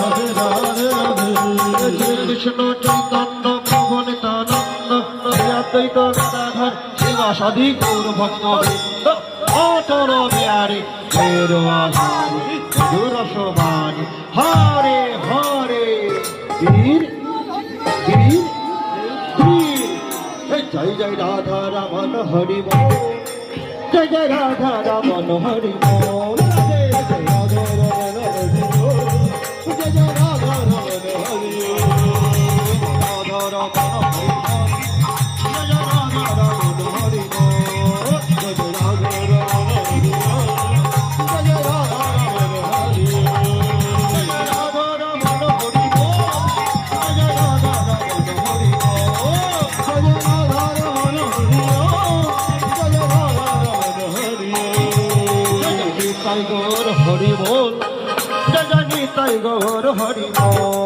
রাধে রাধে রাধে কৃষ্ণ চৈতন্য প্রভু নিত্যানন্দ অদ্বৈত গদাধর শিবাসাদি গৌর ভক্ত বৃন্দ অটল বিহারী ভৈরবাধারী মধুরসবাণী হরে হরে বীর বীর বীর জয় জয় রাধা রমন হরি বল জয় জয় রাধা রমন হরি বল জয় জয় রাধা রমন হরি বল জয় জয় রাধা রমন হরি বল রাধা রমন হরি বল জয় জয় রাধা রমন হরি বল জয় জয় রাধা রমন হরি বল জয় জয় রাধা রমন হরি বল জয় জয় রাধা রমন হরি বল জয় জয় রাধা রমন হরি বল জয় জয় রাধা রমন হরি বল জয় জয় রাধা রমন হরি বল জয় জয় নিতাই গৌর হরি বল জয় জয় নিতাই গৌর হরি বল